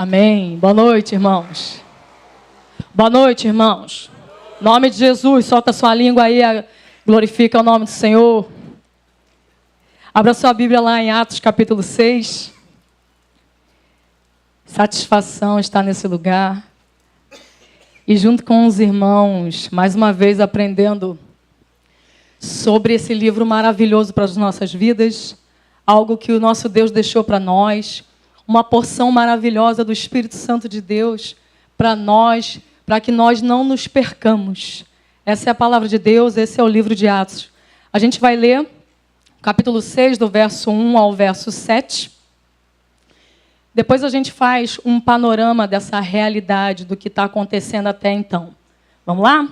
Amém. Boa noite, irmãos. Boa noite, irmãos. Em nome de Jesus, solta sua língua aí, glorifica o nome do Senhor. Abra sua Bíblia lá em Atos capítulo 6. Satisfação estar nesse lugar. E junto com os irmãos, mais uma vez aprendendo sobre esse livro maravilhoso para as nossas vidas. Algo que o nosso Deus deixou para nós. Uma porção maravilhosa do Espírito Santo de Deus para nós, para que nós não nos percamos. Essa é a palavra de Deus, esse é o livro de Atos. A gente vai ler capítulo 6, do verso 1 ao verso 7. Depois a gente faz um panorama dessa realidade, do que está acontecendo até então. Vamos lá?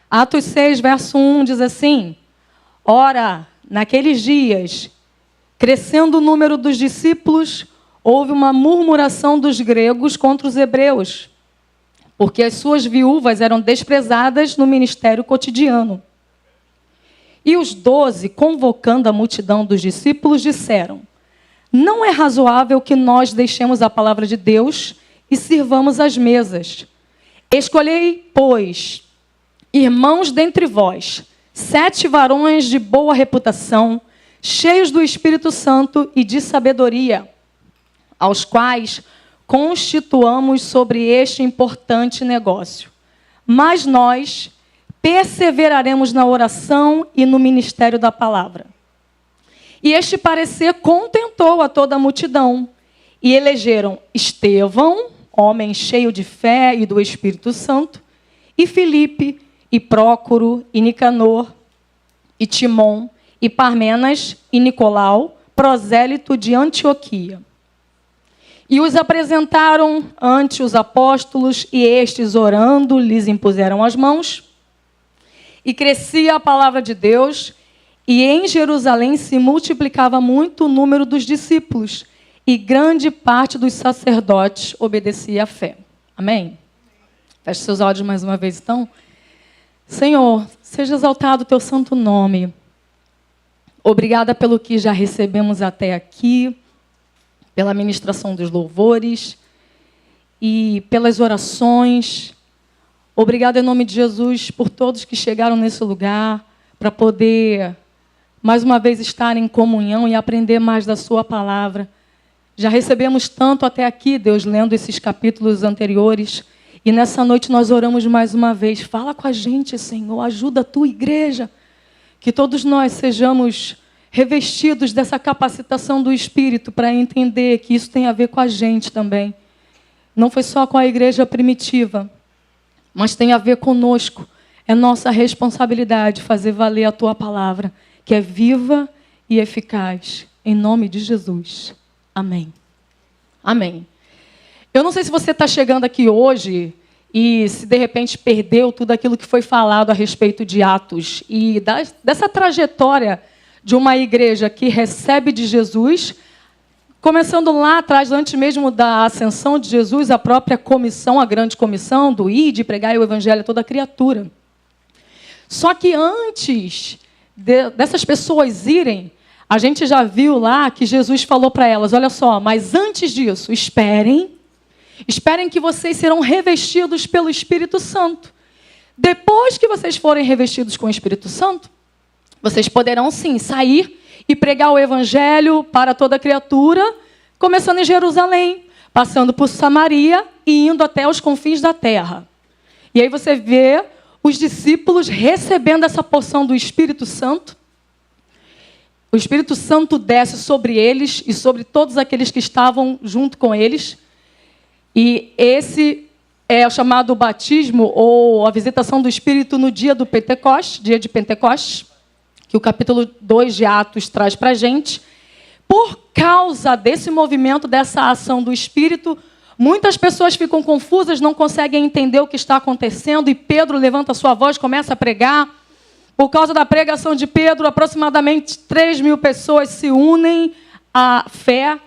Atos 6, verso 1 diz assim: Ora, naqueles dias, crescendo o número dos discípulos, houve uma murmuração dos gregos contra os hebreus, porque as suas viúvas eram desprezadas no ministério cotidiano. E os 12, convocando a multidão dos discípulos, disseram: Não é razoável que nós deixemos a palavra de Deus e sirvamos as mesas. Escolhei, pois, irmãos dentre vós, 7 varões de boa reputação, cheios do Espírito Santo e de sabedoria, aos quais constituamos sobre este importante negócio. Mas nós perseveraremos na oração e no ministério da palavra. E este parecer contentou a toda a multidão, e elegeram Estevão, homem cheio de fé e do Espírito Santo, e Filipe, e Prócoro, e Nicanor, e Timon, e Parmenas, e Nicolau, prosélito de Antioquia. E os apresentaram ante os apóstolos, e estes, orando, lhes impuseram as mãos. E crescia a palavra de Deus, e em Jerusalém se multiplicava muito o número dos discípulos, e grande parte dos sacerdotes obedecia à fé. Amém? Feche seus olhos mais uma vez, então. Senhor, seja exaltado o teu santo nome. Obrigada pelo que já recebemos até aqui, pela ministração dos louvores e pelas orações. Obrigada em nome de Jesus por todos que chegaram nesse lugar para poder, mais uma vez, estar em comunhão e aprender mais da sua palavra. Já recebemos tanto até aqui, Deus, lendo esses capítulos anteriores. E nessa noite nós oramos mais uma vez. Fala com a gente, Senhor. Ajuda a tua igreja. Que todos nós sejamos revestidos dessa capacitação do Espírito para entender que isso tem a ver com a gente também. Não foi só com a igreja primitiva, mas tem a ver conosco. É nossa responsabilidade fazer valer a tua palavra, que é viva e eficaz. Em nome de Jesus. Amém. Amém. Eu não sei se você está chegando aqui hoje e se de repente perdeu tudo aquilo que foi falado a respeito de Atos e dessa trajetória de uma igreja que recebe de Jesus, começando lá atrás, antes mesmo da ascensão de Jesus, a própria comissão, a grande comissão do ir, de pregar o evangelho a toda criatura. Só que antes dessas pessoas irem, a gente já viu lá que Jesus falou para elas: olha só, mas antes disso, esperem que vocês serão revestidos pelo Espírito Santo. Depois que vocês forem revestidos com o Espírito Santo, vocês poderão, sim, sair e pregar o Evangelho para toda criatura, começando em Jerusalém, passando por Samaria e indo até os confins da terra. E aí você vê os discípulos recebendo essa porção do Espírito Santo. O Espírito Santo desce sobre eles e sobre todos aqueles que estavam junto com eles. E esse é o chamado batismo ou a visitação do Espírito no dia do Pentecostes, dia de Pentecostes, que o capítulo 2 de Atos traz para a gente. Por causa desse movimento, dessa ação do Espírito, muitas pessoas ficam confusas, não conseguem entender o que está acontecendo, e Pedro levanta a sua voz, começa a pregar. Por causa da pregação de Pedro, aproximadamente 3.000 pessoas se unem à fé,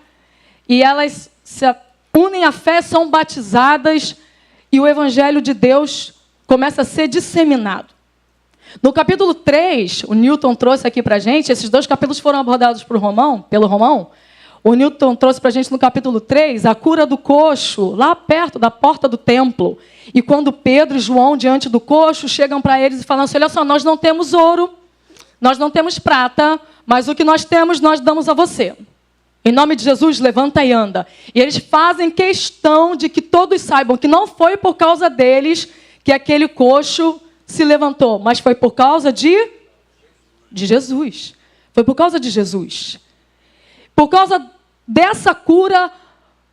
e elas se unem à fé, são batizadas, e o Evangelho de Deus começa a ser disseminado. No capítulo 3, o Newton trouxe aqui para a gente, esses 2 capítulos foram abordados pelo Romão. O Newton trouxe para a gente no capítulo 3 a cura do coxo, lá perto da porta do templo. E quando Pedro e João, diante do coxo, chegam para eles e falam assim, olha só, nós não temos ouro, nós não temos prata, mas o que nós temos, nós damos a você. Em nome de Jesus, levanta e anda. E eles fazem questão de que todos saibam que não foi por causa deles que aquele coxo se levantou, mas foi por causa de Jesus. Foi por causa de Jesus. Por causa dessa cura,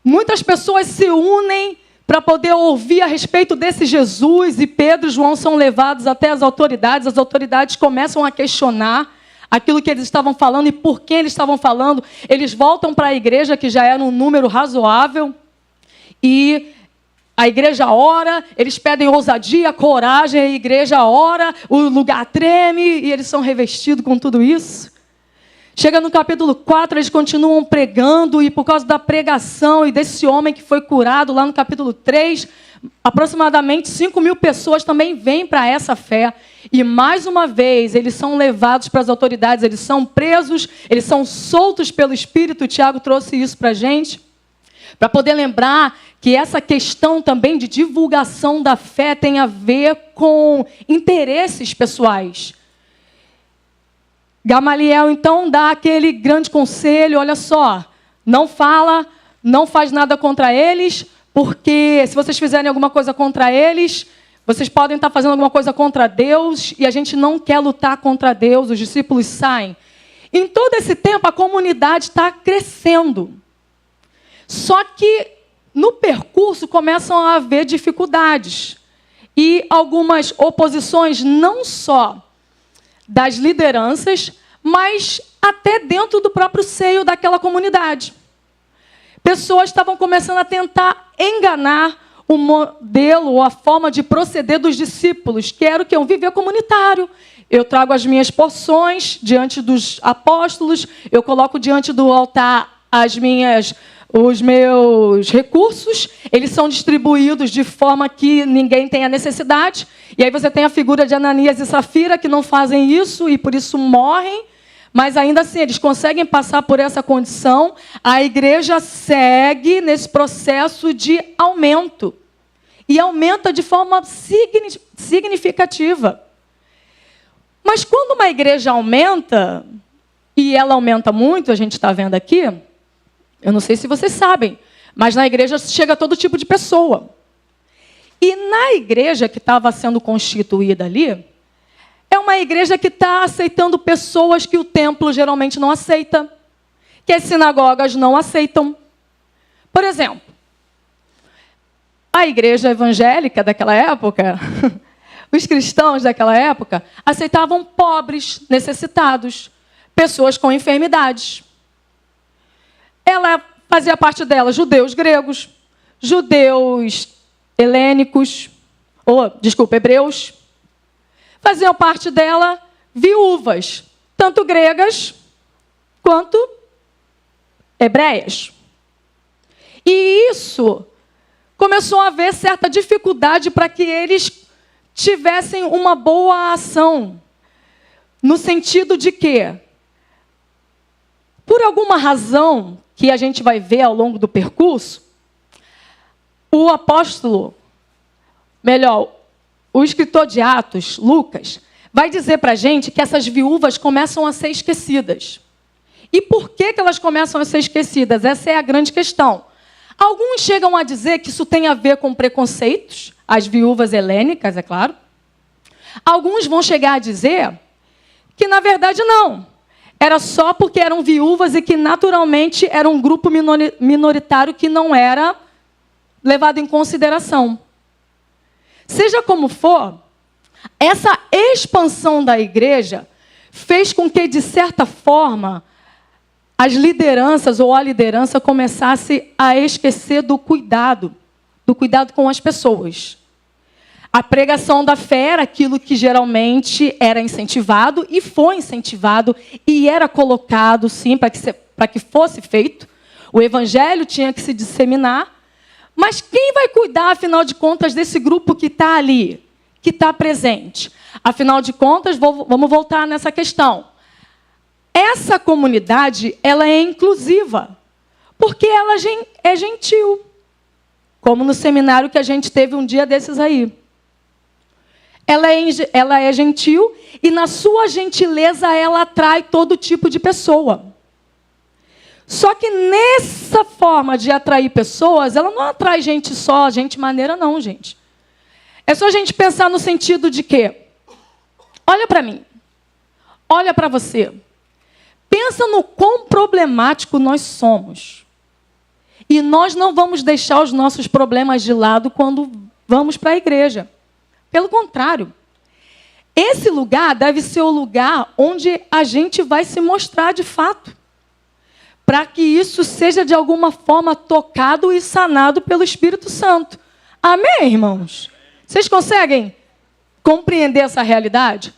muitas pessoas se unem para poder ouvir a respeito desse Jesus, e Pedro e João são levados até as autoridades começam a questionar aquilo que eles estavam falando e por que eles estavam falando. Eles voltam para a igreja, que já era um número razoável, e a igreja ora, eles pedem ousadia, coragem, a igreja ora, o lugar treme, e eles são revestidos com tudo isso. Chega no capítulo 4, eles continuam pregando, e por causa da pregação e desse homem que foi curado, lá no capítulo 3, aproximadamente 5.000 pessoas também vêm para essa fé. E mais uma vez, eles são levados para as autoridades, eles são presos, eles são soltos pelo Espírito. O Tiago trouxe isso para a gente, para poder lembrar que essa questão também de divulgação da fé tem a ver com interesses pessoais. Gamaliel, então, dá aquele grande conselho, olha só, não fala, não faz nada contra eles, porque se vocês fizerem alguma coisa contra eles, vocês podem estar fazendo alguma coisa contra Deus, e a gente não quer lutar contra Deus, os discípulos saem. Em todo esse tempo, a comunidade está crescendo. Só que, no percurso, começam a haver dificuldades. E algumas oposições, não só das lideranças, mas até dentro do próprio seio daquela comunidade. Pessoas estavam começando a tentar enganar o modelo ou a forma de proceder dos discípulos, que era o quê? Um viver comunitário. Eu trago as minhas porções diante dos apóstolos, eu coloco diante do altar os meus recursos, eles são distribuídos de forma que ninguém tenha necessidade. E aí você tem a figura de Ananias e Safira, que não fazem isso e por isso morrem. Mas ainda assim, eles conseguem passar por essa condição. A igreja segue nesse processo de aumento. E aumenta de forma significativa. Mas quando uma igreja aumenta, e ela aumenta muito, a gente está vendo aqui, eu não sei se vocês sabem, mas na igreja chega todo tipo de pessoa. E na igreja que estava sendo constituída ali, é uma igreja que está aceitando pessoas que o templo geralmente não aceita, que as sinagogas não aceitam. Por exemplo, a igreja evangélica daquela época, os cristãos daquela época, aceitavam pobres, necessitados, pessoas com enfermidades. Ela fazia parte dela judeus gregos, judeus helênicos, hebreus. Faziam parte dela viúvas, tanto gregas quanto hebreias. E isso começou a haver certa dificuldade para que eles tivessem uma boa ação, no sentido de que, por alguma razão que a gente vai ver ao longo do percurso, o escritor de Atos, Lucas, vai dizer para a gente que essas viúvas começam a ser esquecidas. E por que elas começam a ser esquecidas? Essa é a grande questão. Alguns chegam a dizer que isso tem a ver com preconceitos, as viúvas helênicas, é claro. Alguns vão chegar a dizer que, na verdade, não. Era só porque eram viúvas e que, naturalmente, era um grupo minoritário que não era levado em consideração. Seja como for, essa expansão da igreja fez com que, de certa forma, as lideranças ou a liderança começasse a esquecer do cuidado com as pessoas. A pregação da fé era aquilo que geralmente era incentivado e foi incentivado e era colocado, sim, para que fosse feito. O evangelho tinha que se disseminar. Mas quem vai cuidar, afinal de contas, desse grupo que está ali, que está presente? Afinal de contas, vamos voltar nessa questão. Essa comunidade, ela é inclusiva. Porque ela é gentil. Como no seminário que a gente teve um dia desses aí. Ela é gentil e na sua gentileza ela atrai todo tipo de pessoa. Só que nessa forma de atrair pessoas, ela não atrai gente só, gente maneira não, gente. É só a gente pensar no sentido de que, olha para mim, olha para você, pensa no quão problemático nós somos. E nós não vamos deixar os nossos problemas de lado quando vamos para a igreja. Pelo contrário, esse lugar deve ser o lugar onde a gente vai se mostrar de fato. Para que isso seja de alguma forma tocado e sanado pelo Espírito Santo. Amém, irmãos? Vocês conseguem compreender essa realidade?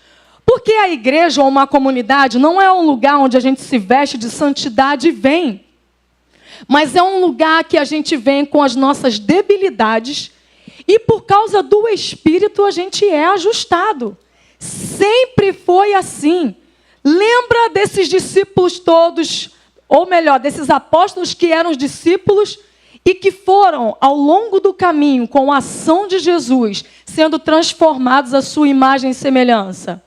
Porque a igreja ou uma comunidade não é um lugar onde a gente se veste de santidade e vem. Mas é um lugar que a gente vem com as nossas debilidades e por causa do Espírito a gente é ajustado. Sempre foi assim. Lembra desses discípulos todos, ou melhor, desses apóstolos que eram os discípulos e que foram, ao longo do caminho, com a ação de Jesus, sendo transformados à sua imagem e semelhança.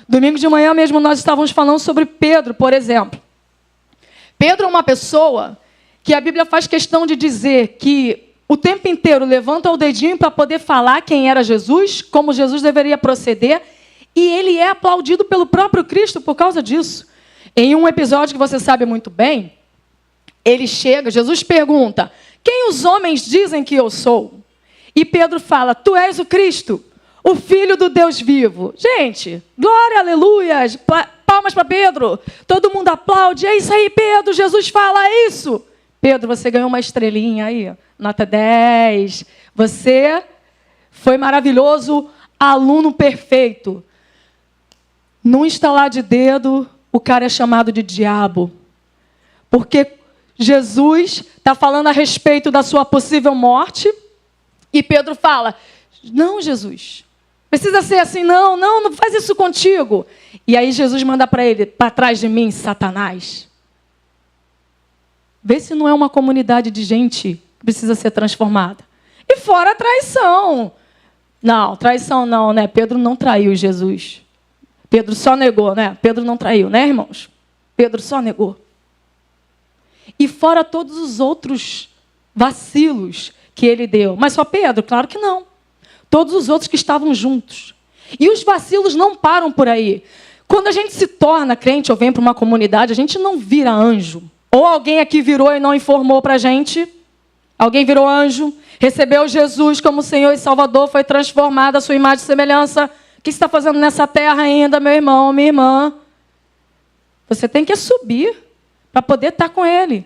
Domingo de manhã mesmo nós estávamos falando sobre Pedro, por exemplo. Pedro é uma pessoa que a Bíblia faz questão de dizer que o tempo inteiro levanta o dedinho para poder falar quem era Jesus, como Jesus deveria proceder, e ele é aplaudido pelo próprio Cristo por causa disso. Em um episódio que você sabe muito bem, ele chega, Jesus pergunta, quem os homens dizem que eu sou? E Pedro fala, tu és o Cristo, o Filho do Deus vivo. Gente, glória, aleluia, palmas para Pedro. Todo mundo aplaude, é isso aí, Pedro, Jesus fala isso. Pedro, você ganhou uma estrelinha aí, nota 10. Você foi maravilhoso, aluno perfeito. Num estalar de dedo, o cara é chamado de diabo. Porque Jesus está falando a respeito da sua possível morte. E Pedro fala, não, Jesus, precisa ser assim, não faz isso contigo. E aí Jesus manda para ele, para trás de mim, Satanás. Vê se não é uma comunidade de gente que precisa ser transformada. E fora a traição. Não, traição não, né? Pedro não traiu Jesus. Pedro só negou, né? Pedro não traiu, né, irmãos? Pedro só negou. E fora todos os outros vacilos que ele deu. Mas só Pedro? Claro que não. Todos os outros que estavam juntos. E os vacilos não param por aí. Quando a gente se torna crente ou vem para uma comunidade, a gente não vira anjo. Ou alguém aqui virou e não informou para a gente. Alguém virou anjo, recebeu Jesus como Senhor e Salvador, foi transformado à sua imagem e semelhança. O que você está fazendo nessa terra ainda, meu irmão, minha irmã? Você tem que subir para poder estar com Ele.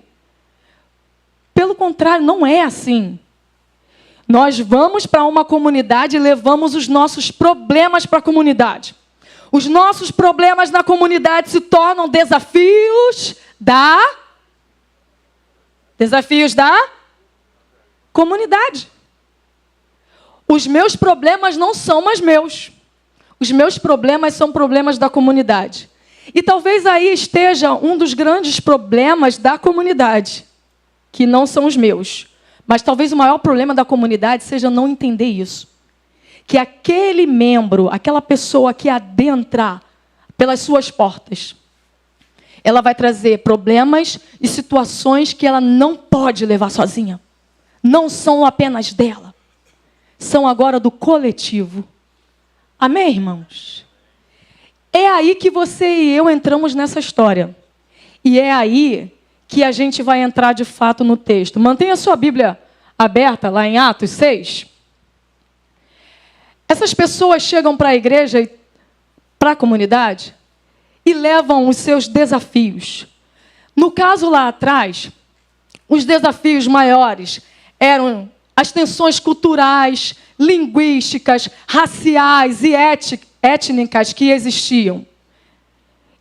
Pelo contrário, não é assim. Nós vamos para uma comunidade e levamos os nossos problemas para a comunidade. Os nossos problemas na comunidade se tornam desafios da comunidade. Os meus problemas não são mais meus. Os meus problemas são problemas da comunidade. E talvez aí esteja um dos grandes problemas da comunidade, que não são os meus. Mas talvez o maior problema da comunidade seja não entender isso. Que aquele membro, aquela pessoa que adentra pelas suas portas, ela vai trazer problemas e situações que ela não pode levar sozinha. Não são apenas dela. São agora do coletivo. Amém, irmãos? É aí que você e eu entramos nessa história. E é aí que a gente vai entrar de fato no texto. Mantenha a sua Bíblia aberta lá em Atos 6. Essas pessoas chegam para a igreja e para a comunidade e levam os seus desafios. No caso lá atrás, os desafios maiores eram as tensões culturais, linguísticas, raciais e étnicas que existiam.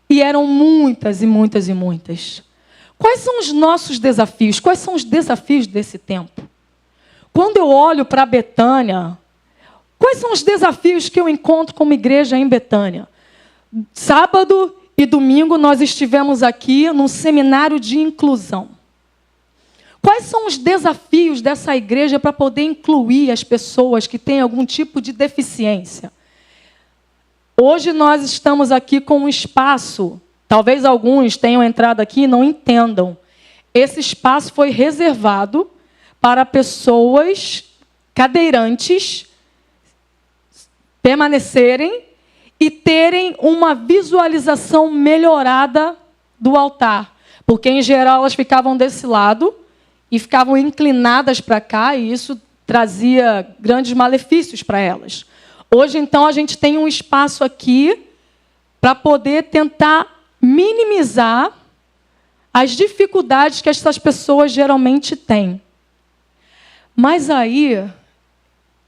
E eram muitas e muitas e muitas. Quais são os nossos desafios? Quais são os desafios desse tempo? Quando eu olho para Betânia, quais são os desafios que eu encontro como igreja em Betânia? Sábado e domingo nós estivemos aqui num seminário de inclusão. Quais são os desafios dessa igreja para poder incluir as pessoas que têm algum tipo de deficiência? Hoje nós estamos aqui com um espaço, talvez alguns tenham entrado aqui e não entendam. Esse espaço foi reservado para pessoas cadeirantes permanecerem e terem uma visualização melhorada do altar. Porque, em geral, elas ficavam desse lado e ficavam inclinadas para cá, e isso trazia grandes malefícios para elas. Hoje, então, a gente tem um espaço aqui para poder tentar minimizar as dificuldades que essas pessoas geralmente têm. Mas aí,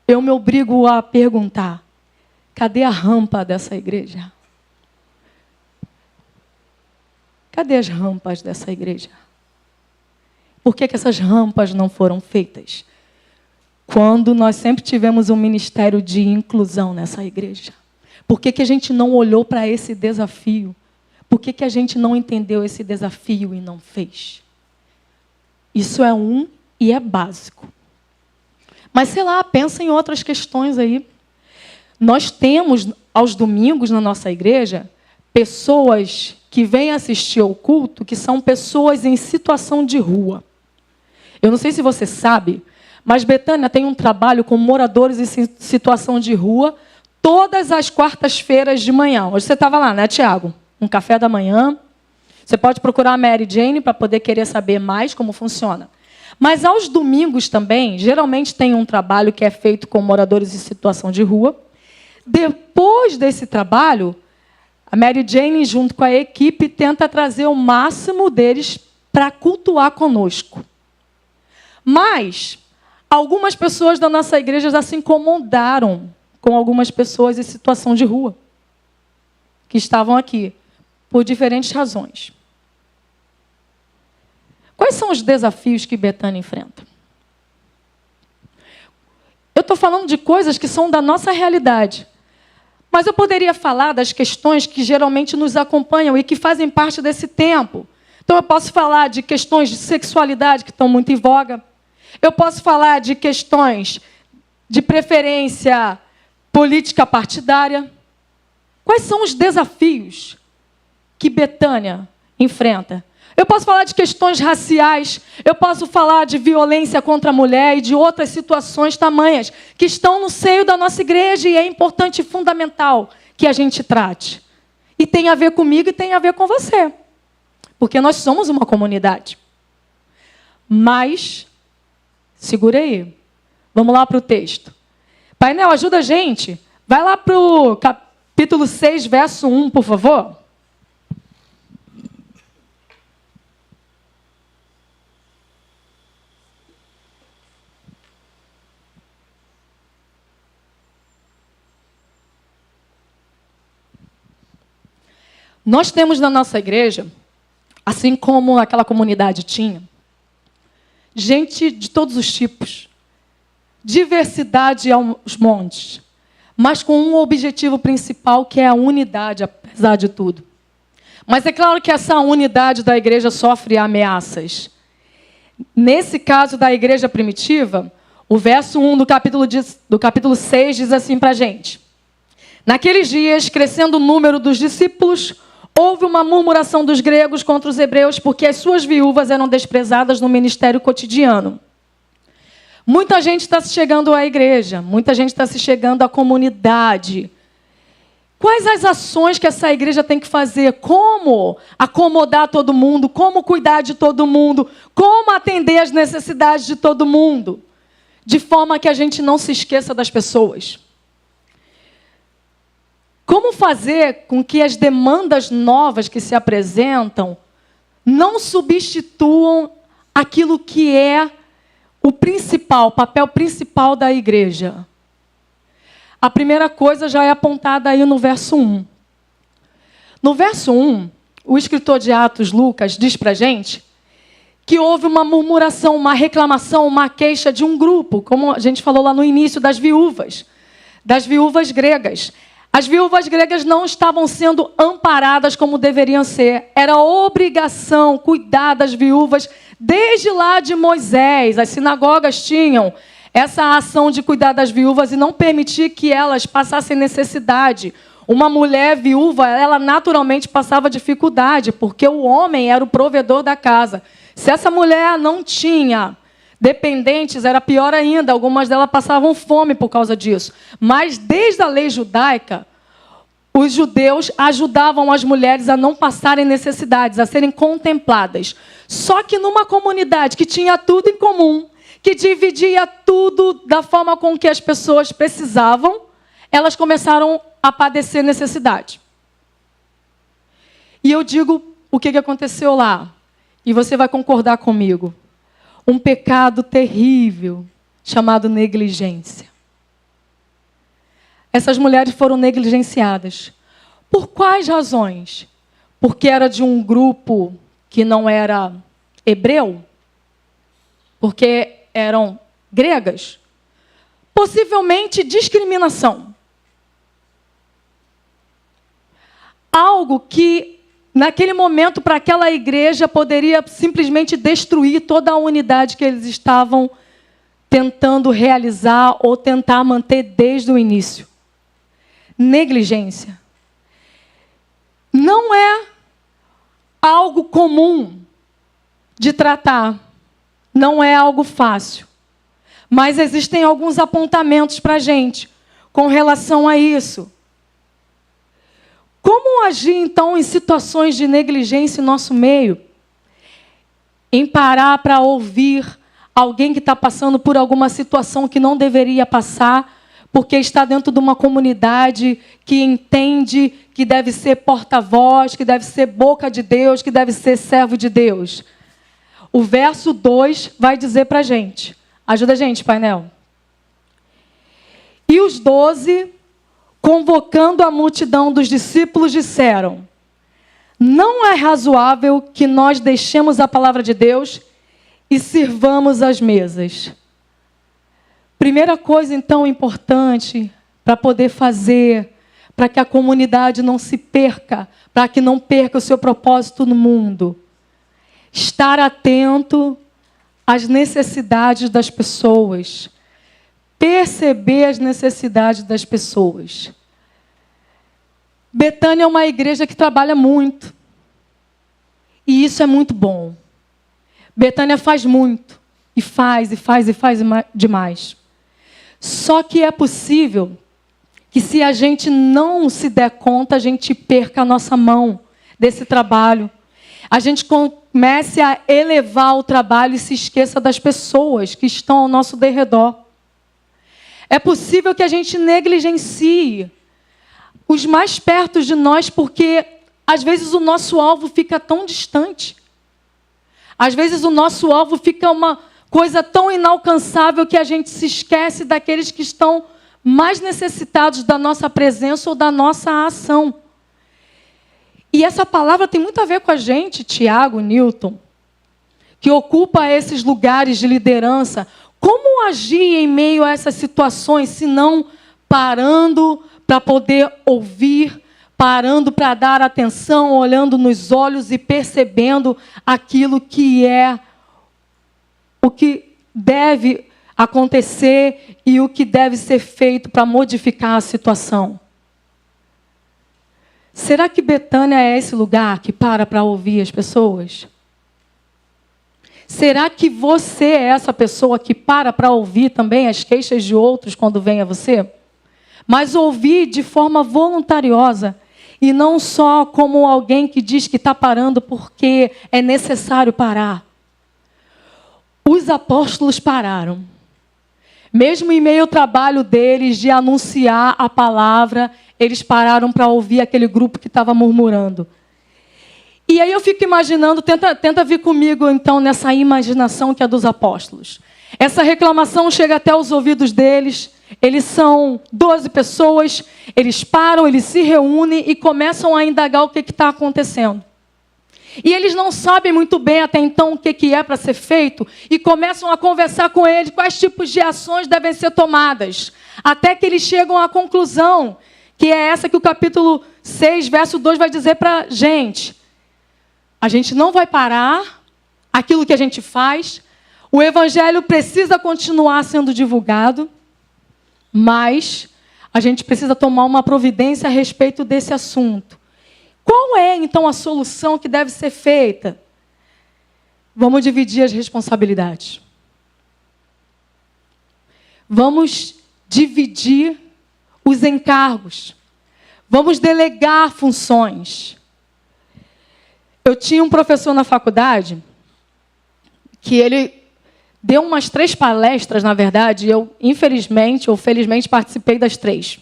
eu me obrigo a perguntar, cadê a rampa dessa igreja? Cadê as rampas dessa igreja? Por que essas rampas não foram feitas? Quando nós sempre tivemos um ministério de inclusão nessa igreja. Por que a gente não olhou para esse desafio? Por que a gente não entendeu esse desafio e não fez? Isso é e é básico. Mas, sei lá, pensa em outras questões aí. Nós temos, aos domingos, na nossa igreja, pessoas que vêm assistir ao culto, que são pessoas em situação de rua. Eu não sei se você sabe, mas Betânia tem um trabalho com moradores em situação de rua todas as quartas-feiras de manhã. Hoje você estava lá, né, Tiago? Um café da manhã. Você pode procurar a Mary Jane para poder querer saber mais como funciona. Mas aos domingos também, geralmente tem um trabalho que é feito com moradores em situação de rua. Depois desse trabalho, a Mary Jane, junto com a equipe, tenta trazer o máximo deles para cultuar conosco. Mas algumas pessoas da nossa igreja já se incomodaram com algumas pessoas em situação de rua, que estavam aqui, por diferentes razões. Quais são os desafios que Betânia enfrenta? Eu estou falando de coisas que são da nossa realidade. Mas eu poderia falar das questões que geralmente nos acompanham e que fazem parte desse tempo. Então, eu posso falar de questões de sexualidade que estão muito em voga. Eu posso falar de questões de preferência política partidária. Quais são os desafios que Betânia enfrenta? Eu posso falar de questões raciais, eu posso falar de violência contra a mulher e de outras situações tamanhas que estão no seio da nossa igreja e é importante e fundamental que a gente trate. E tem a ver comigo e tem a ver com você. Porque nós somos uma comunidade. Mas, segura aí. Vamos lá para o texto. Painel, ajuda a gente. Vai lá para o capítulo 6, verso 1, por favor. Nós temos na nossa igreja, assim como aquela comunidade tinha, gente de todos os tipos, diversidade aos montes, mas com um objetivo principal, que é a unidade, apesar de tudo. Mas é claro que essa unidade da igreja sofre ameaças. Nesse caso da igreja primitiva, o verso 1 do capítulo 6 diz assim para a gente: naqueles dias, crescendo o número dos discípulos, houve uma murmuração dos gregos contra os hebreus, porque as suas viúvas eram desprezadas no ministério cotidiano. Muita gente está se chegando à igreja, muita gente está se chegando à comunidade. Quais as ações que essa igreja tem que fazer? Como acomodar todo mundo? Como cuidar de todo mundo? Como atender às necessidades de todo mundo? De forma que a gente não se esqueça das pessoas. Como fazer com que as demandas novas que se apresentam não substituam aquilo que é o principal, o papel principal da igreja? A primeira coisa já é apontada aí no verso 1. No verso 1, o escritor de Atos, Lucas, diz para a gente que houve uma murmuração, uma reclamação, uma queixa de um grupo, como a gente falou lá no início, das viúvas gregas. As viúvas gregas não estavam sendo amparadas como deveriam ser. Era obrigação cuidar das viúvas desde lá de Moisés. As sinagogas tinham essa ação de cuidar das viúvas e não permitir que elas passassem necessidade. Uma mulher viúva, ela naturalmente passava dificuldade, porque o homem era o provedor da casa. Se essa mulher não tinha dependentes, era pior ainda. Algumas delas passavam fome por causa disso. Mas desde a lei judaica, os judeus ajudavam as mulheres a não passarem necessidades, a serem contempladas. Só que numa comunidade que tinha tudo em comum, que dividia tudo da forma com que as pessoas precisavam, elas começaram a padecer necessidade. E eu digo o que aconteceu lá, e você vai concordar comigo. Um pecado terrível, chamado negligência. Essas mulheres foram negligenciadas. Por quais razões? Porque era de um grupo que não era hebreu? Porque eram gregas? Possivelmente discriminação. Algo que, naquele momento, para aquela igreja, poderia simplesmente destruir toda a unidade que eles estavam tentando realizar ou tentar manter desde o início. Negligência. Não é algo comum de tratar. Não é algo fácil. Mas existem alguns apontamentos para a gente com relação a isso. Como agir, então, em situações de negligência em nosso meio? Em parar para ouvir alguém que está passando por alguma situação que não deveria passar, porque está dentro de uma comunidade que entende que deve ser porta-voz, que deve ser boca de Deus, que deve ser servo de Deus. O verso 2 vai dizer para a gente. Ajuda a gente, painel. E os 12, convocando a multidão dos discípulos, disseram: não é razoável que nós deixemos a palavra de Deus e sirvamos as mesas. Primeira coisa, então, importante para poder fazer, para que a comunidade não se perca, para que não perca o seu propósito no mundo. Estar atento às necessidades das pessoas. Perceber as necessidades das pessoas. Betânia é uma igreja que trabalha muito. E isso é muito bom. Betânia faz muito. E faz demais. Só que é possível que, se a gente não se der conta, a gente perca a nossa mão desse trabalho. A gente comece a elevar o trabalho e se esqueça das pessoas que estão ao nosso derredor. É possível que a gente negligencie os mais perto de nós, porque às vezes o nosso alvo fica tão distante. Às vezes o nosso alvo fica uma coisa tão inalcançável que a gente se esquece daqueles que estão mais necessitados da nossa presença ou da nossa ação. E essa palavra tem muito a ver com a gente, Tiago, Newton, que ocupa esses lugares de liderança. Como agir em meio a essas situações, se não parando para poder ouvir, parando para dar atenção, olhando nos olhos e percebendo aquilo que é o que deve acontecer e o que deve ser feito para modificar a situação? Será que Betânia é esse lugar que para ouvir as pessoas? Será que você é essa pessoa que para ouvir também as queixas de outros quando vem a você? Mas ouvir de forma voluntariosa e não só como alguém que diz que está parando porque é necessário parar. Os apóstolos pararam. Mesmo em meio ao trabalho deles de anunciar a palavra, eles pararam para ouvir aquele grupo que estava murmurando. E aí eu fico imaginando, tenta vir comigo então nessa imaginação que é dos apóstolos. Essa reclamação chega até os ouvidos deles. Eles são 12 pessoas, eles param, eles se reúnem e começam a indagar o que está acontecendo. E eles não sabem muito bem até então o que é para ser feito e começam a conversar com eles quais tipos de ações devem ser tomadas. Até que eles chegam à conclusão que é essa que o capítulo 6, verso 2 vai dizer para a gente. A gente não vai parar aquilo que a gente faz. O evangelho precisa continuar sendo divulgado, mas a gente precisa tomar uma providência a respeito desse assunto. Qual é, então, a solução que deve ser feita? Vamos dividir as responsabilidades. Vamos dividir os encargos. Vamos delegar funções. Eu tinha um professor na faculdade que ele deu umas 3 palestras, na verdade, e eu, infelizmente ou felizmente, participei das 3.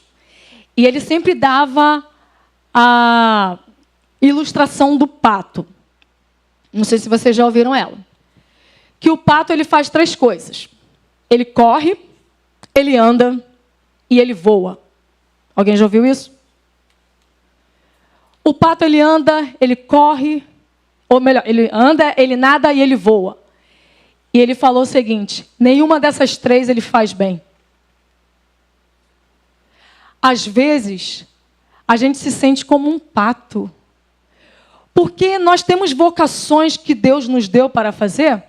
E ele sempre dava a ilustração do pato. Não sei se vocês já ouviram ela. Que o pato ele faz 3 coisas. Ele corre, ele anda e ele voa. Alguém já ouviu isso? O pato ele anda, ele corre, ou melhor, ele anda, ele nada e ele voa. E ele falou o seguinte: nenhuma dessas 3 ele faz bem. Às vezes, a gente se sente como um pato. Porque nós temos vocações que Deus nos deu para fazer,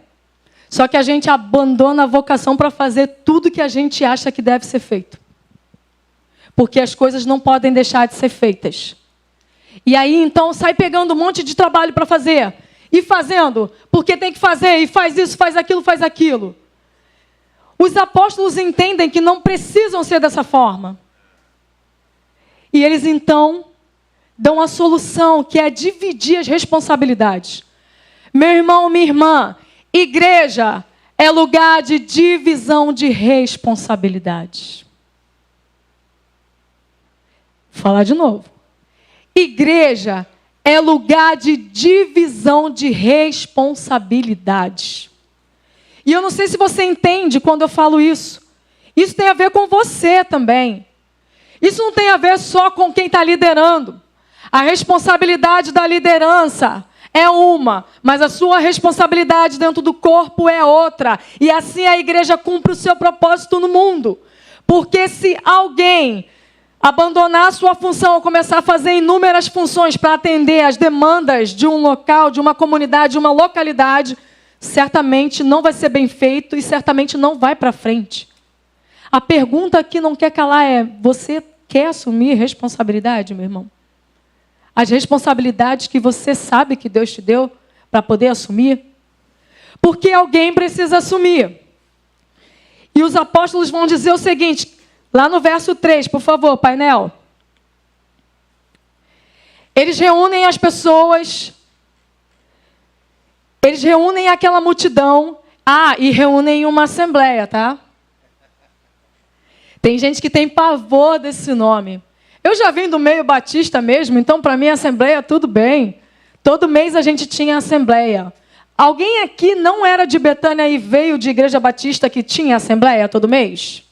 só que a gente abandona a vocação para fazer tudo que a gente acha que deve ser feito. Porque as coisas não podem deixar de ser feitas. E aí, então, sai pegando um monte de trabalho para fazer. E fazendo, porque tem que fazer, e faz isso, faz aquilo, faz aquilo. Os apóstolos entendem que não precisam ser dessa forma. E eles, então, dão a solução, que é dividir as responsabilidades. Meu irmão, minha irmã, igreja é lugar de divisão de responsabilidades. Vou falar de novo. Igreja é lugar de divisão de responsabilidades. E eu não sei se você entende quando eu falo isso. Isso tem a ver com você também. Isso não tem a ver só com quem está liderando. A responsabilidade da liderança é uma, mas a sua responsabilidade dentro do corpo é outra. E assim a igreja cumpre o seu propósito no mundo. Porque se alguém abandonar a sua função ou começar a fazer inúmeras funções para atender às demandas de um local, de uma comunidade, de uma localidade, certamente não vai ser bem feito e certamente não vai para frente. A pergunta que não quer calar é: você quer assumir responsabilidade, meu irmão? As responsabilidades que você sabe que Deus te deu para poder assumir? Porque alguém precisa assumir. E os apóstolos vão dizer o seguinte, lá no verso 3, por favor, painel. Eles reúnem as pessoas, eles reúnem aquela multidão, e reúnem uma assembleia, tá? Tem gente que tem pavor desse nome. Eu já vim do meio batista mesmo, então para mim assembleia tudo bem. Todo mês a gente tinha assembleia. Alguém aqui não era de Betânia e veio de igreja batista que tinha assembleia todo mês?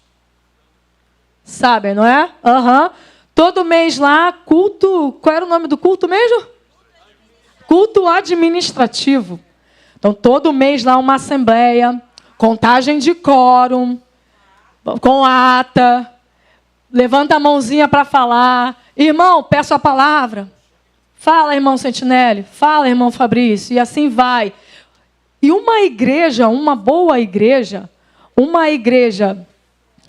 Sabem, não é? Todo mês lá, culto... Qual era o nome do culto mesmo? Culto administrativo. Então, todo mês lá uma assembleia, contagem de quórum, com ata, levanta a mãozinha para falar. Irmão, peço a palavra. Fala, irmão Sentinelli. Fala, irmão Fabrício. E assim vai. E uma igreja, uma boa igreja, uma igreja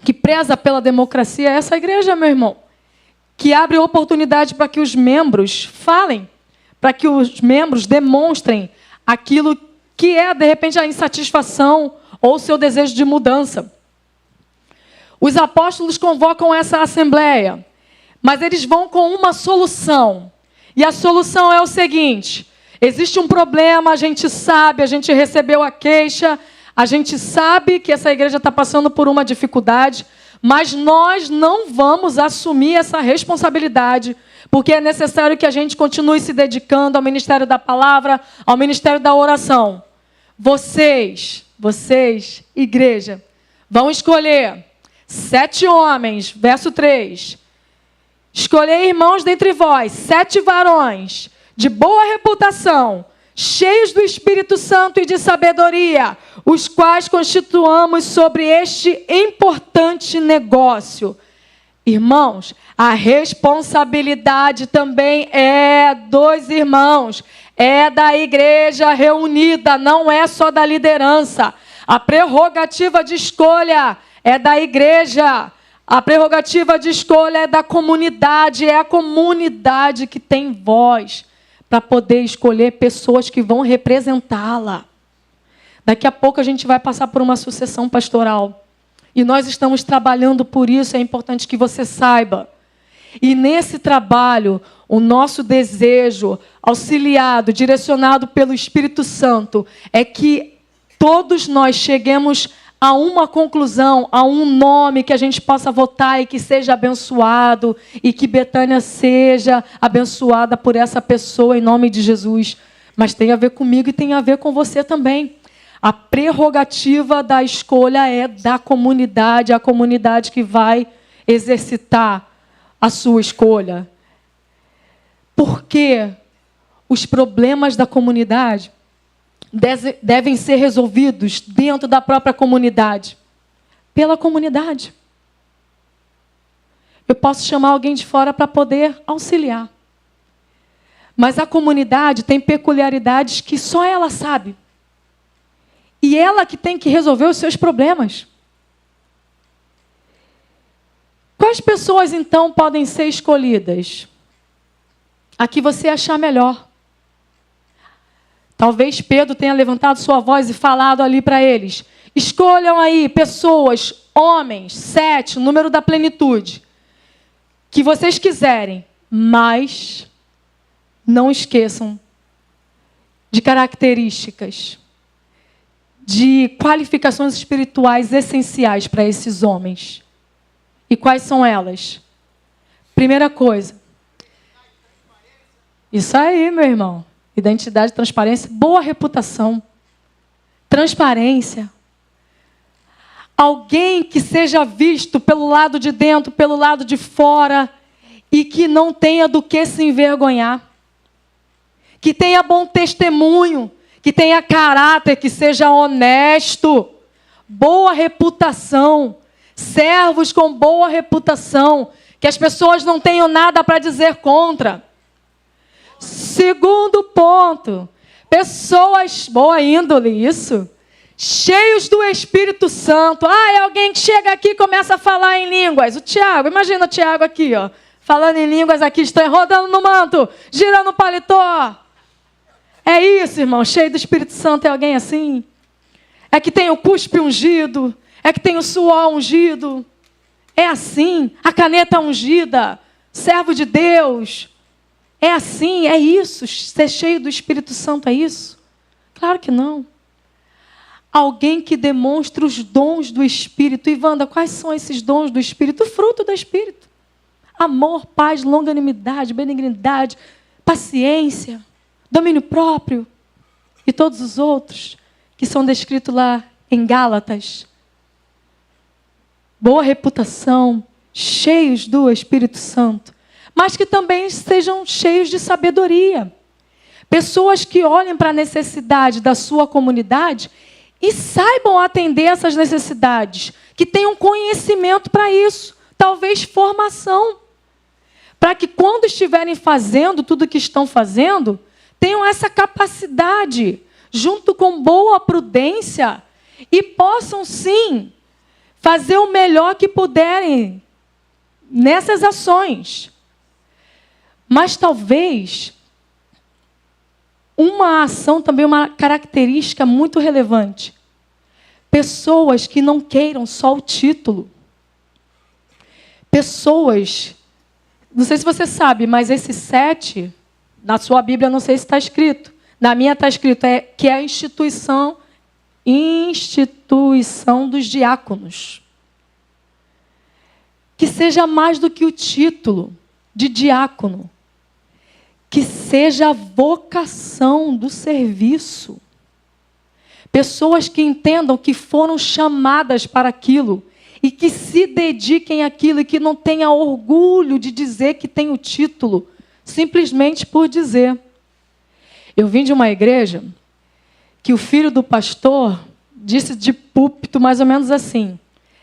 que preza pela democracia, é essa igreja, meu irmão, que abre oportunidade para que os membros falem, para que os membros demonstrem aquilo que é, de repente, a insatisfação ou o seu desejo de mudança. Os apóstolos convocam essa assembleia, mas eles vão com uma solução. E a solução é o seguinte: existe um problema, a gente sabe, a gente recebeu a queixa, a gente sabe que essa igreja está passando por uma dificuldade, mas nós não vamos assumir essa responsabilidade, porque é necessário que a gente continue se dedicando ao ministério da palavra, ao ministério da oração. Vocês, igreja, vão escolher 7 homens, verso 3. Escolhei irmãos dentre vós, 7 varões, de boa reputação, cheios do Espírito Santo e de sabedoria, os quais constituamos sobre este importante negócio. Irmãos, a responsabilidade também é dos irmãos, é da igreja reunida, não é só da liderança. A prerrogativa de escolha é da igreja, a prerrogativa de escolha é da comunidade, é a comunidade que tem voz para poder escolher pessoas que vão representá-la. Daqui a pouco a gente vai passar por uma sucessão pastoral. E nós estamos trabalhando por isso, é importante que você saiba. E nesse trabalho, o nosso desejo, auxiliado, direcionado pelo Espírito Santo, é que todos nós cheguemos a uma conclusão, a um nome que a gente possa votar e que seja abençoado, e que Betânia seja abençoada por essa pessoa em nome de Jesus. Mas tem a ver comigo e tem a ver com você também. A prerrogativa da escolha é da comunidade, a comunidade que vai exercitar a sua escolha. Porque os problemas da comunidade devem ser resolvidos dentro da própria comunidade, pela comunidade. Eu posso chamar alguém de fora para poder auxiliar. Mas a comunidade tem peculiaridades que só ela sabe. E ela que tem que resolver os seus problemas. Quais pessoas, então, podem ser escolhidas? A que você achar melhor. Talvez Pedro tenha levantado sua voz e falado ali para eles. Escolham aí pessoas, homens, 7, o número da plenitude, que vocês quiserem, mas não esqueçam de características, de qualificações espirituais essenciais para esses homens. E quais são elas? Primeira coisa. Isso aí, meu irmão. Identidade, transparência, boa reputação. Transparência. Alguém que seja visto pelo lado de dentro, pelo lado de fora, e que não tenha do que se envergonhar. Que tenha bom testemunho, que tenha caráter, que seja honesto, boa reputação, servos com boa reputação, que as pessoas não tenham nada para dizer contra. Segundo ponto, pessoas, boa índole, isso, cheios do Espírito Santo. É alguém que chega aqui e começa a falar em línguas. O Tiago, imagina o Tiago aqui, ó, falando em línguas aqui, rodando no manto, girando o paletó. É isso, irmão, cheio do Espírito Santo, é alguém assim? É que tem o cuspe ungido, é que tem o suor ungido. É assim, a caneta ungida, servo de Deus. É assim, é isso, ser cheio do Espírito Santo é isso? Claro que não. Alguém que demonstra os dons do Espírito. E Wanda, quais são esses dons do Espírito? O fruto do Espírito. Amor, paz, longanimidade, benignidade, paciência, domínio próprio e todos os outros que são descritos lá em Gálatas. Boa reputação, cheios do Espírito Santo, mas que também sejam cheios de sabedoria. Pessoas que olhem para a necessidade da sua comunidade e saibam atender essas necessidades, que tenham conhecimento para isso, talvez formação, para que quando estiverem fazendo tudo o que estão fazendo, tenham essa capacidade, junto com boa prudência, e possam, sim, fazer o melhor que puderem nessas ações. Mas talvez uma ação também, uma característica muito relevante. Pessoas que não queiram só o título. Pessoas, não sei se você sabe, mas esse 7... na sua Bíblia, não sei se está escrito. Na minha está escrito que é a instituição dos diáconos. Que seja mais do que o título de diácono. Que seja a vocação do serviço. Pessoas que entendam que foram chamadas para aquilo e que se dediquem àquilo e que não tenham orgulho de dizer que tem o título, simplesmente por dizer. Eu vim de uma igreja que o filho do pastor disse de púlpito mais ou menos assim: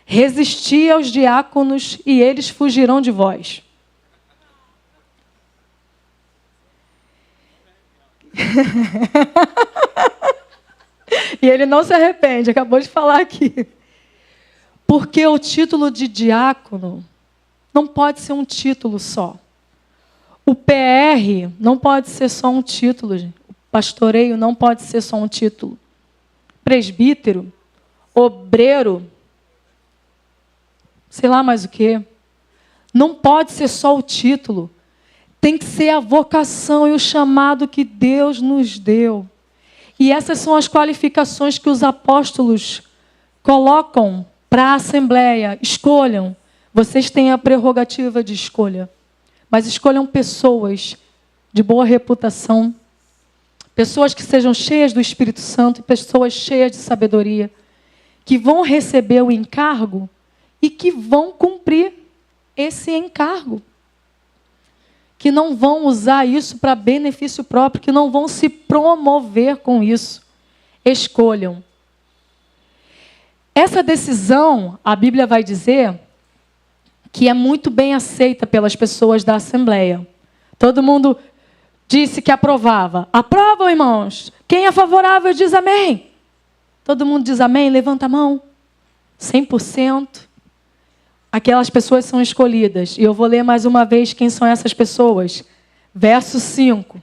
Resisti aos diáconos e eles fugirão de vós. E ele não se arrepende, acabou de falar aqui. Porque o título de diácono não pode ser um título só. O PR não pode ser só um título. O pastoreio não pode ser só um título. Presbítero, obreiro, sei lá mais o quê. Não pode ser só o título. Tem que ser a vocação e o chamado que Deus nos deu. E essas são as qualificações que os apóstolos colocam para a Assembleia. Escolham. Vocês têm a prerrogativa de escolha. Mas escolham pessoas de boa reputação. Pessoas que sejam cheias do Espírito Santo e pessoas cheias de sabedoria. Que vão receber o encargo e que vão cumprir esse encargo. Que não vão usar isso para benefício próprio, que não vão se promover com isso. Escolham. Essa decisão, a Bíblia vai dizer, que é muito bem aceita pelas pessoas da Assembleia. Todo mundo disse que aprovava. Aprovam, irmãos? Quem é favorável diz amém. Todo mundo diz amém? Levanta a mão. 100%. Aquelas pessoas são escolhidas. E eu vou ler mais uma vez quem são essas pessoas. Verso 5.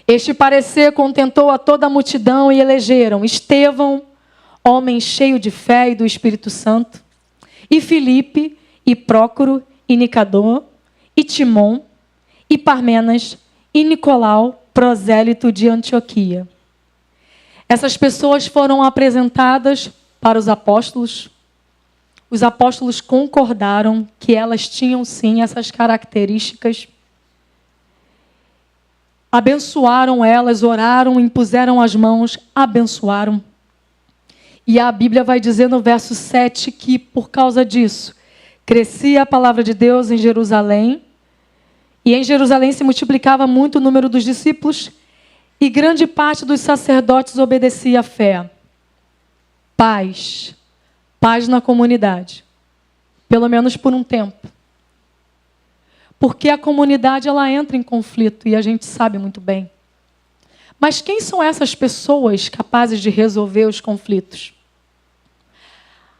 Este parecer contentou a toda a multidão e elegeram Estevão, homem cheio de fé e do Espírito Santo, e Filipe, e Prócoro, e Nicador, e Timon, e Parmenas, e Nicolau, prosélito de Antioquia. Essas pessoas foram apresentadas para os apóstolos. Os apóstolos concordaram que elas tinham, sim, essas características. Abençoaram elas, oraram, impuseram as mãos, abençoaram. E a Bíblia vai dizer no verso 7 que, por causa disso, crescia a palavra de Deus em Jerusalém, e em Jerusalém se multiplicava muito o número dos discípulos, e grande parte dos sacerdotes obedecia à fé. Paz. Paz na comunidade. Pelo menos por um tempo. Porque a comunidade ela entra em conflito e a gente sabe muito bem. Mas quem são essas pessoas capazes de resolver os conflitos?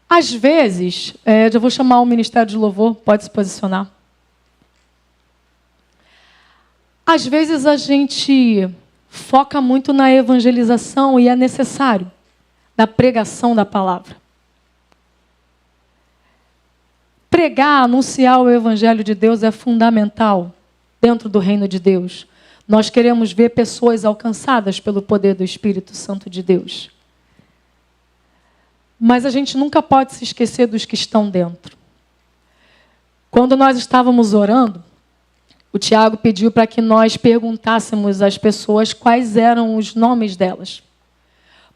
Às vezes, já vou chamar o Ministério de Louvor, pode se posicionar. Às vezes a gente foca muito na evangelização e é necessário, na pregação da palavra. Pregar, anunciar o Evangelho de Deus é fundamental dentro do reino de Deus. Nós queremos ver pessoas alcançadas pelo poder do Espírito Santo de Deus. Mas a gente nunca pode se esquecer dos que estão dentro. Quando nós estávamos orando, o Tiago pediu para que nós perguntássemos às pessoas quais eram os nomes delas.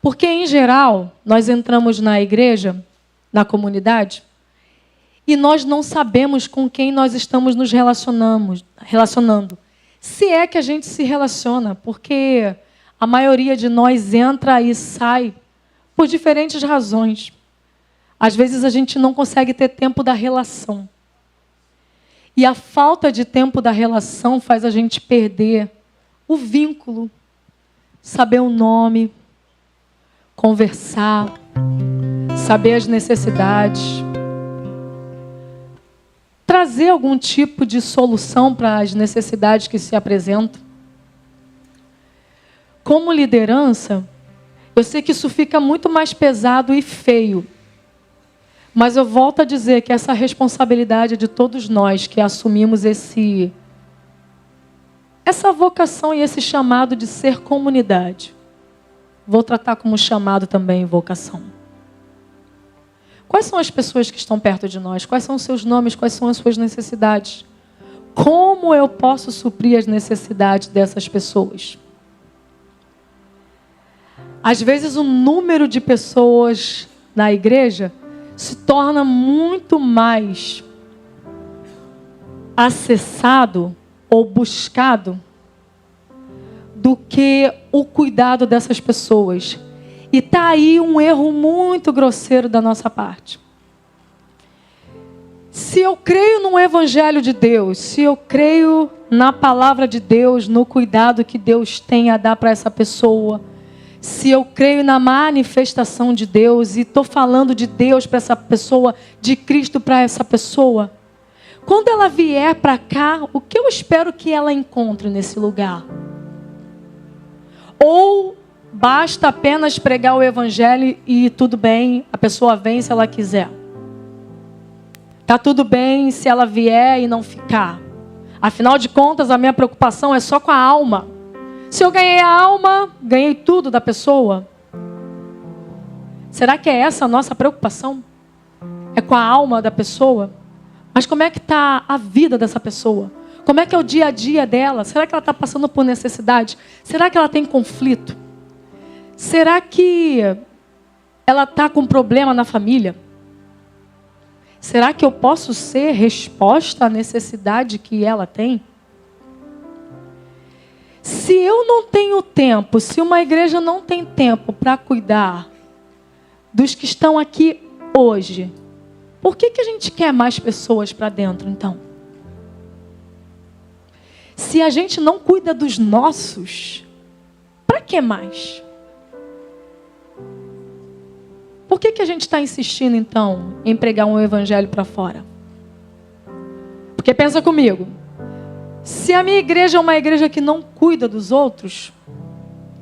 Porque, em geral, nós entramos na igreja, na comunidade, e nós não sabemos com quem nós estamos nos relacionando. Se é que a gente se relaciona, porque a maioria de nós entra e sai por diferentes razões. Às vezes a gente não consegue ter tempo da relação. E a falta de tempo da relação faz a gente perder o vínculo, saber o nome, conversar, saber as necessidades, trazer algum tipo de solução para as necessidades que se apresentam. Como liderança, eu sei que isso fica muito mais pesado e feio. Mas eu volto a dizer que essa responsabilidade é de todos nós que assumimos essa vocação e esse chamado de ser comunidade. Vou tratar como chamado também vocação. Quais são as pessoas que estão perto de nós? Quais são os seus nomes? Quais são as suas necessidades? Como eu posso suprir as necessidades dessas pessoas? Às vezes o número de pessoas na igreja se torna muito mais acessado ou buscado do que o cuidado dessas pessoas. E está aí um erro muito grosseiro da nossa parte. Se eu creio no Evangelho de Deus, se eu creio na palavra de Deus, no cuidado que Deus tem a dar para essa pessoa, se eu creio na manifestação de Deus e estou falando de Deus para essa pessoa, de Cristo para essa pessoa, quando ela vier para cá, o que eu espero que ela encontre nesse lugar? Ou basta apenas pregar o Evangelho e tudo bem, a pessoa vem se ela quiser? Tá tudo bem se ela vier e não ficar? Afinal de contas, a minha preocupação é só com a alma. Se eu ganhei a alma, ganhei tudo da pessoa. Será que é essa a nossa preocupação? É com a alma da pessoa? Mas como é que está a vida dessa pessoa? Como é que é o dia a dia dela? Será que ela está passando por necessidade? Será que ela tem conflito? Será que ela está com problema na família? Será que eu posso ser resposta à necessidade que ela tem? Se eu não tenho tempo, se uma igreja não tem tempo para cuidar dos que estão aqui hoje, por que a gente quer mais pessoas para dentro, então? Se a gente não cuida dos nossos, para que mais? Por que a gente está insistindo, então, em pregar um evangelho para fora? Porque pensa comigo, se a minha igreja é uma igreja que não cuida dos outros,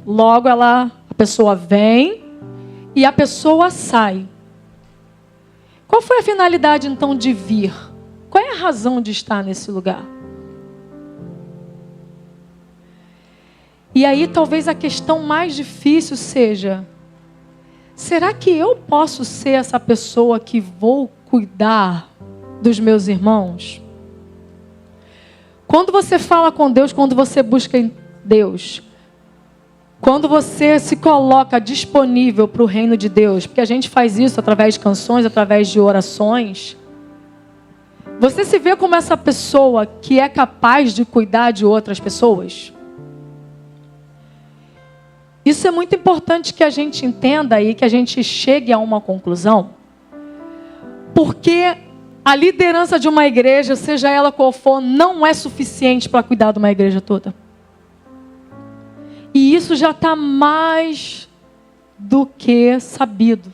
logo a pessoa vem e a pessoa sai. Qual foi a finalidade, então, de vir? Qual é a razão de estar nesse lugar? E aí, talvez a questão mais difícil seja: será que eu posso ser essa pessoa que vou cuidar dos meus irmãos? Quando você fala com Deus, quando você busca em Deus, quando você se coloca disponível para o reino de Deus, porque a gente faz isso através de canções, através de orações, você se vê como essa pessoa que é capaz de cuidar de outras pessoas? Isso é muito importante que a gente entenda e que a gente chegue a uma conclusão, porque a liderança de uma igreja, seja ela qual for, não é suficiente para cuidar de uma igreja toda. E isso já está mais do que sabido.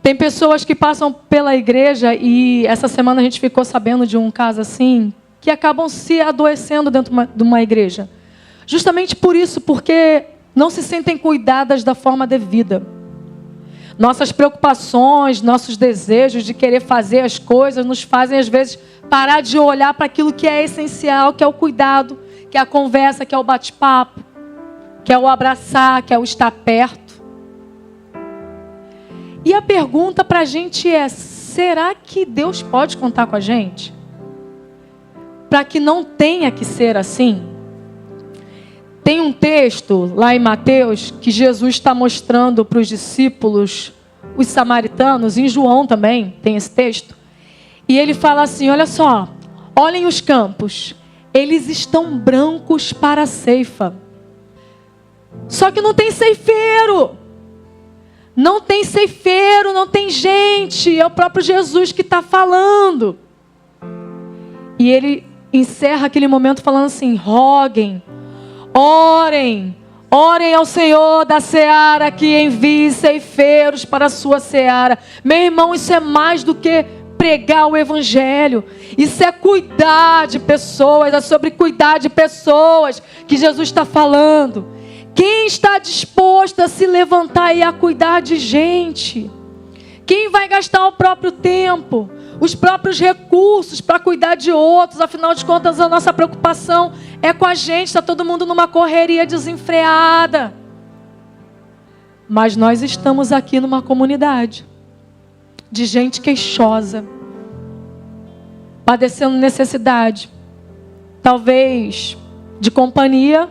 Tem pessoas que passam pela igreja e essa semana a gente ficou sabendo de um caso assim, que acabam se adoecendo dentro de uma igreja. Justamente por isso, porque não se sentem cuidadas da forma devida. Nossas preocupações, nossos desejos de querer fazer as coisas nos fazem, às vezes, parar de olhar para aquilo que é essencial, que é o cuidado, que é a conversa, que é o bate-papo, que é o abraçar, que é o estar perto. E a pergunta para a gente é: será que Deus pode contar com a gente? Para que não tenha que ser assim? Tem um texto lá em Mateus que Jesus está mostrando para os discípulos, os samaritanos, em João também tem esse texto. E ele fala assim: olha só, olhem os campos, eles estão brancos para a ceifa. Só que não tem ceifeiro. Não tem ceifeiro, não tem gente. É o próprio Jesus que está falando. E ele encerra aquele momento falando assim: roguem, orem ao Senhor da seara que envie ceifeiros para a sua seara. Meu irmão, isso é mais do que pregar o evangelho. Isso é cuidar de pessoas, é sobre cuidar de pessoas que Jesus está falando. Quem está disposto a se levantar e a cuidar de gente? Quem vai gastar o próprio tempo, os próprios recursos para cuidar de outros? Afinal de contas, a nossa preocupação é com a gente. Está todo mundo numa correria desenfreada. Mas nós estamos aqui numa comunidade de gente queixosa, padecendo necessidade, talvez de companhia,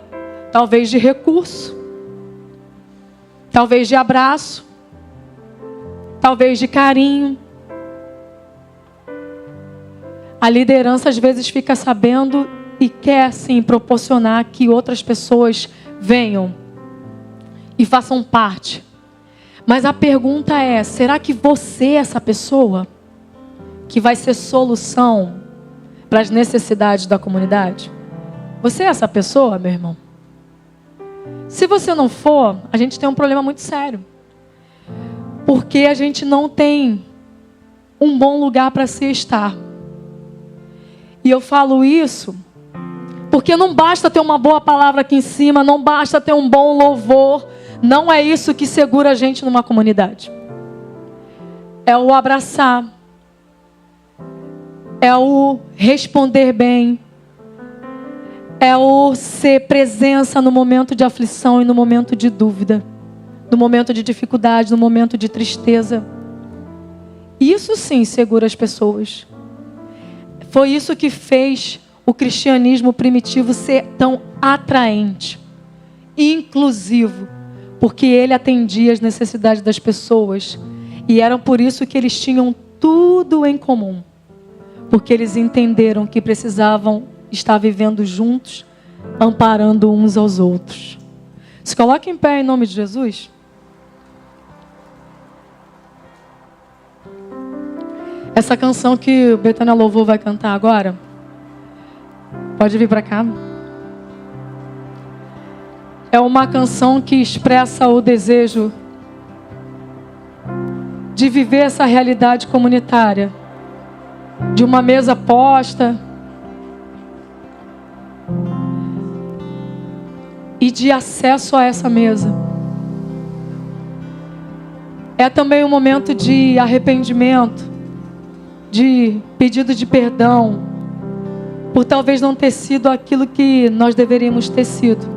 talvez de recurso, talvez de abraço, talvez de carinho. A liderança às vezes fica sabendo e quer sim proporcionar que outras pessoas venham e façam parte. Mas a pergunta é: será que você é essa pessoa que vai ser solução para as necessidades da comunidade? Você é essa pessoa, meu irmão? Se você não for, a gente tem um problema muito sério. Porque a gente não tem um bom lugar para se estar. E eu falo isso porque não basta ter uma boa palavra aqui em cima, não basta ter um bom louvor. Não é isso que segura a gente numa comunidade. É o abraçar. É o responder bem. É o ser presença no momento de aflição e no momento de dúvida. No momento de dificuldade, no momento de tristeza. Isso sim segura as pessoas. Foi isso que fez o cristianismo primitivo ser tão atraente, inclusivo, porque ele atendia as necessidades das pessoas. E era por isso que eles tinham tudo em comum. Porque eles entenderam que precisavam estar vivendo juntos, amparando uns aos outros. Se coloque em pé em nome de Jesus. Essa canção que o Betânia Louvor vai cantar agora, pode vir para cá. É uma canção que expressa o desejo de viver essa realidade comunitária, de uma mesa posta e de acesso a essa mesa. É também um momento de arrependimento, de pedido de perdão, por talvez não ter sido aquilo que nós deveríamos ter sido.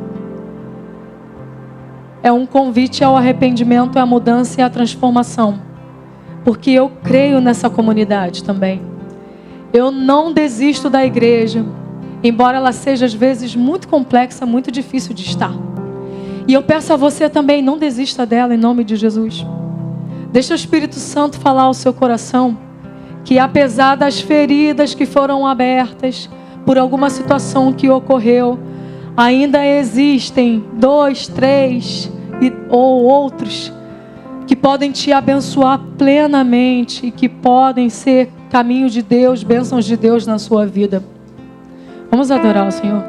É um convite ao arrependimento, à mudança e à transformação. Porque eu creio nessa comunidade também. Eu não desisto da igreja, embora ela seja às vezes muito complexa, muito difícil de estar. E eu peço a você também, não desista dela em nome de Jesus. Deixa o Espírito Santo falar ao seu coração que apesar das feridas que foram abertas por alguma situação que ocorreu, ainda existem 2, 3 ou outros que podem te abençoar plenamente e que podem ser caminho de Deus, bênçãos de Deus na sua vida. Vamos adorar o Senhor.